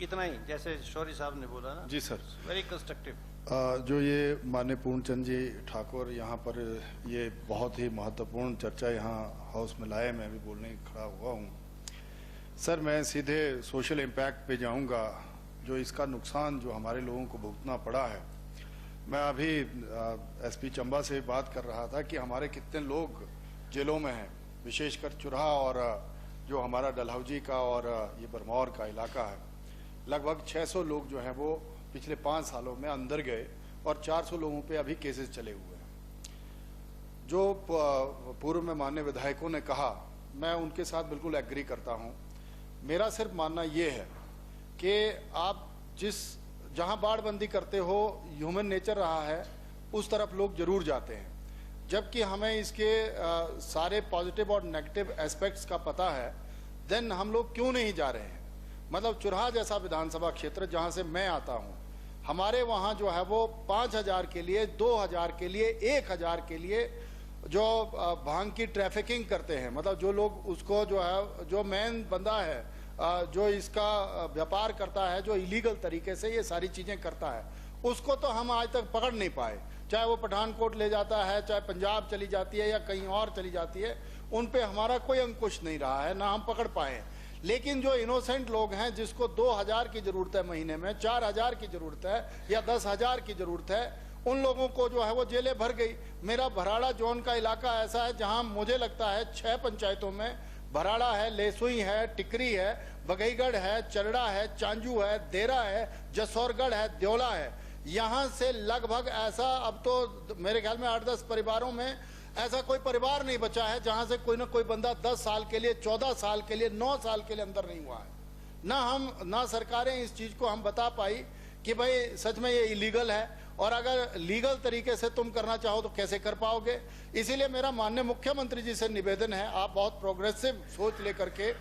इतना ही, जैसे शौरी साहब ने बोला ना। जी सर, वेरी कंस्ट्रक्टिव। जो ये माननीय पूर्णचंद जी ठाकुर यहाँ पर ये बहुत ही महत्वपूर्ण चर्चा यहाँ हाउस में लाए, मैं भी बोलने खड़ा हुआ हूँ। सर मैं सीधे सोशल इम्पैक्ट पे जाऊँगा, जो इसका नुकसान जो हमारे लोगों को भुगतना पड़ा है। मैं अभी एसपी चंबा से बात कर रहा था कि हमारे कितने लोग जेलों में हैं, विशेषकर चुराहा और जो हमारा डलहौजी का और ये बरमौर का इलाका है। लगभग 600 लोग जो हैं वो पिछले 5 सालों में अंदर गए और 400 लोगों पे अभी केसेस चले हुए हैं। जो पूर्व में माननीय विधायकों ने कहा, मैं उनके साथ बिल्कुल एग्री करता हूँ। मेरा सिर्फ मानना ये है कि आप जहाँ बाड़बंदी करते हो, ह्यूमन नेचर रहा है, उस तरफ लोग जरूर जाते हैं, जबकि हमें इसके सारे पॉजिटिव और नेगेटिव एस्पेक्ट्स का पता है। देन हम लोग क्यों नहीं जा रहे हैं? मतलब चुराहा जैसा विधानसभा क्षेत्र जहाँ से मैं आता हूँ, हमारे वहाँ जो है वो 5000 के लिए, 2000 के लिए, 1000 के लिए जो भांग की ट्रैफिकिंग करते हैं, मतलब जो लोग उसको जो है, जो मेन बंदा है जो इसका व्यापार करता है, जो इलीगल तरीके से ये सारी चीजें करता है, उसको तो हम आज तक पकड़ नहीं पाए। चाहे वो पठानकोट ले जाता है, चाहे पंजाब चली जाती है या कहीं और चली जाती है, उन पे हमारा कोई अंकुश नहीं रहा है, ना हम पकड़ पाए। लेकिन जो इनोसेंट लोग हैं, जिसको 2000 की जरूरत है महीने में, 4000 की जरूरत है या 10,000 की जरूरत है, उन लोगों को जो है वो जेलें भर गई। मेरा भराड़ा जोन का इलाका ऐसा है जहां मुझे लगता है 6 पंचायतों में भराड़ा है, लेसुई है, टिकरी है, बघईगढ़ है, चरड़ा है, चांजू है, देरा है, जसौरगढ़ है, द्योला है। यहाँ से लगभग ऐसा अब तो मेरे ख्याल में 8-10 परिवारों में ऐसा कोई परिवार नहीं बचा है जहां से कोई ना कोई बंदा 10 साल के लिए, 14 साल के लिए, 9 साल के लिए अंदर नहीं हुआ है। ना सरकारें इस चीज को हम बता पाई कि भाई सच में ये इलीगल है, और अगर लीगल तरीके से तुम करना चाहो तो कैसे कर पाओगे। इसीलिए मेरा माननीय मुख्यमंत्री जी से निवेदन है, आप बहुत प्रोग्रेसिव सोच लेकर के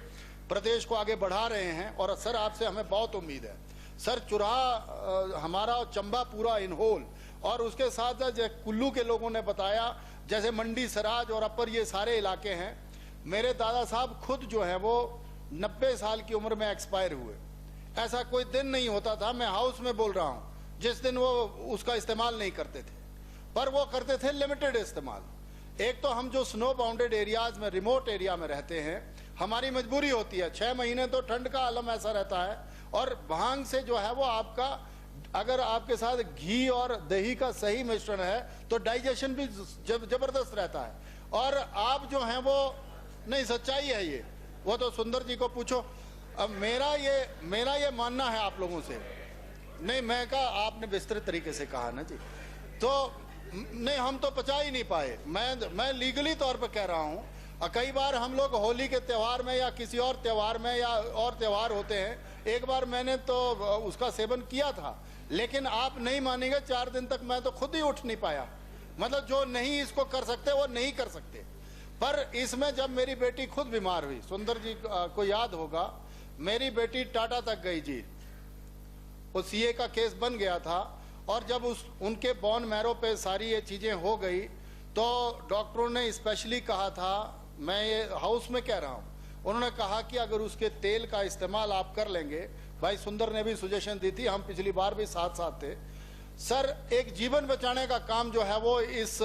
प्रदेश को आगे बढ़ा रहे हैं, और सर आपसे हमें बहुत उम्मीद है। सर चुराहा हमारा चंबा पूरा इन होल, और उसके साथ साथ कुल्लू के लोगों ने बताया, जैसे मंडी, सराज और अपर ये सारे इलाके हैं। मेरे दादा साहब खुद जो है वो 90 साल की उम्र में एक्सपायर हुए। ऐसा कोई दिन नहीं होता था, मैं हाउस में बोल रहा हूँ, जिस दिन वो उसका इस्तेमाल नहीं करते थे, पर वो करते थे लिमिटेड इस्तेमाल। एक तो हम जो स्नो बाउंडेड एरियाज में, रिमोट एरिया में रहते हैं, हमारी मजबूरी होती है, 6 महीने तो ठंड का आलम ऐसा रहता है, और भांग से जो है वो आपका, अगर आपके साथ घी और दही का सही मिश्रण है तो डाइजेशन भी जबरदस्त रहता है। और आप जो हैं वो, नहीं सच्चाई है ये, वो तो सुंदर जी को पूछो। अब मेरा ये मानना है आप लोगों से, नहीं मैं कहा, आपने विस्तृत तरीके से कहा ना जी, तो नहीं हम तो पचा ही नहीं पाए। मैं लीगली तौर पर कह रहा हूँ, कई बार हम लोग होली के त्यौहार में या किसी और त्यौहार में, या और त्यौहार होते हैं, एक बार मैंने तो उसका सेवन किया था, लेकिन आप नहीं मानेंगे 4 दिन तक मैं तो खुद ही उठ नहीं पाया। मतलब जो नहीं इसको कर सकते वो नहीं कर सकते। पर इसमें जब मेरी बेटी खुद बीमार हुई, सुंदर जी को याद होगा, मेरी बेटी टाटा तक गई जी, वो सीए का केस बन गया था, और जब उनके बोन मैरो पे सारी ये चीजें हो गई तो डॉक्टरों ने स्पेशली कहा था, मैं ये हाउस में कह रहा हूँ, उन्होंने कहा कि अगर उसके तेल का इस्तेमाल आप कर लेंगे, भाई सुंदर ने भी सुजेशन दी थी, हम पिछली बार भी साथ साथ थे सर, एक जीवन बचाने का काम जो है वो इस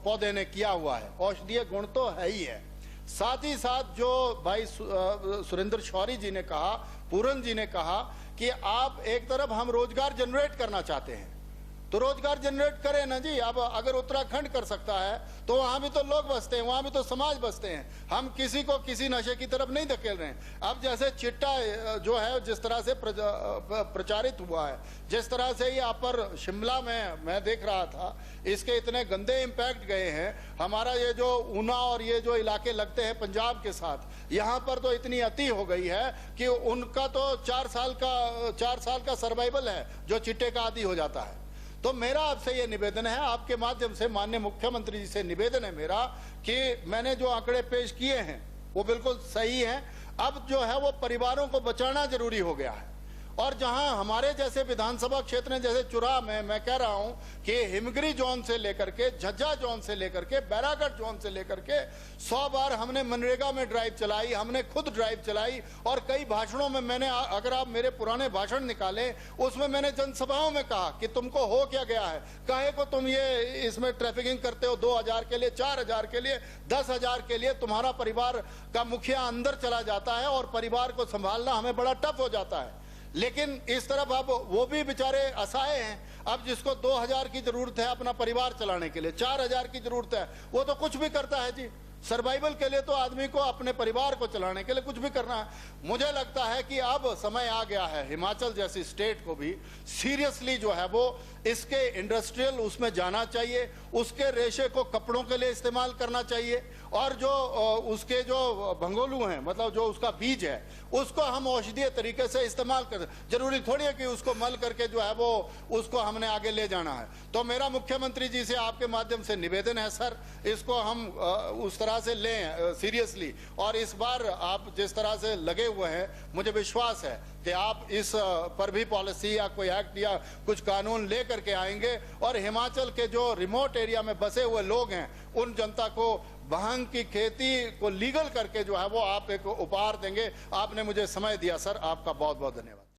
पौधे ने किया हुआ है। औषधीय गुण तो है ही है, साथ ही साथ जो भाई सुरेंद्र शौरी जी ने कहा, पूरन जी ने कहा कि आप एक तरफ हम रोजगार जनरेट करना चाहते हैं, तो रोजगार जनरेट करें ना जी। अब अगर उत्तराखंड कर सकता है तो वहां भी तो लोग बसते हैं, वहां भी तो समाज बसते हैं। हम किसी को किसी नशे की तरफ नहीं धकेल रहे हैं। अब जैसे चिट्टा जो है जिस तरह से प्रचारित हुआ है, जिस तरह से ये अपर शिमला में मैं देख रहा था, इसके इतने गंदे इम्पैक्ट गए हैं। हमारा ये जो ऊना और ये जो इलाके लगते हैं पंजाब के साथ, यहाँ पर तो इतनी अति हो गई है कि उनका तो 4 साल का सर्वाइवल है जो चिट्टे का आदी हो जाता है। तो मेरा आपसे ये निवेदन है, आपके माध्यम से माननीय मुख्यमंत्री जी से निवेदन है मेरा, कि मैंने जो आंकड़े पेश किए हैं वो बिल्कुल सही हैं। अब जो है वो परिवारों को बचाना जरूरी हो गया है, और जहां हमारे जैसे विधानसभा क्षेत्र में, जैसे चुरा में मैं कह रहा हूं कि हिमगिरी जोन से लेकर के, झज्जा जोन से लेकर के, बैरागढ़ जोन से लेकर के 100 बार हमने मनरेगा में ड्राइव चलाई, हमने खुद ड्राइव चलाई। और कई भाषणों में मैंने, अगर आप मेरे पुराने भाषण निकालें, उसमें मैंने जनसभाओं में कहा कि तुमको हो क्या गया है, काहे को तुम ये इसमें ट्रैफिकिंग करते हो 2000 के लिए, 4000 के लिए, 10,000 के लिए। तुम्हारा परिवार का मुखिया अंदर चला जाता है और परिवार को संभालना हमें बड़ा टफ हो जाता है। लेकिन इस तरफ अब वो भी बेचारे असहाय हैं। अब जिसको 2000 की जरूरत है अपना परिवार चलाने के लिए, 4000 की जरूरत है, वो तो कुछ भी करता है जी। सर्वाइवल के लिए तो आदमी को अपने परिवार को चलाने के लिए कुछ भी करना है। मुझे लगता है कि अब समय आ गया है हिमाचल जैसी स्टेट को भी सीरियसली जो है वो इसके इंडस्ट्रियल उसमें जाना चाहिए, उसके रेशे को कपड़ों के लिए इस्तेमाल करना चाहिए, और जो उसके जो भंगोलू हैं, मतलब जो उसका बीज है, उसको हम औषधीय तरीके से इस्तेमाल कर। जरूरी थोड़ी है कि उसको मल करके जो है वो उसको हमने आगे ले जाना है। तो मेरा मुख्यमंत्री जी से आपके माध्यम से निवेदन है सर, इसको हम उस तरह से लें सीरियसली। और इस बार आप जिस तरह से लगे हुए हैं, मुझे विश्वास है कि आप इस पर भी पॉलिसी या कोई एक्ट या कुछ कानून ले करके आएंगे, और हिमाचल के जो रिमोट एरिया में बसे हुए लोग हैं उन जनता को भांग की खेती को लीगल करके जो है वो आप एक उपहार देंगे। आपने मुझे समय दिया सर, आपका बहुत बहुत धन्यवाद।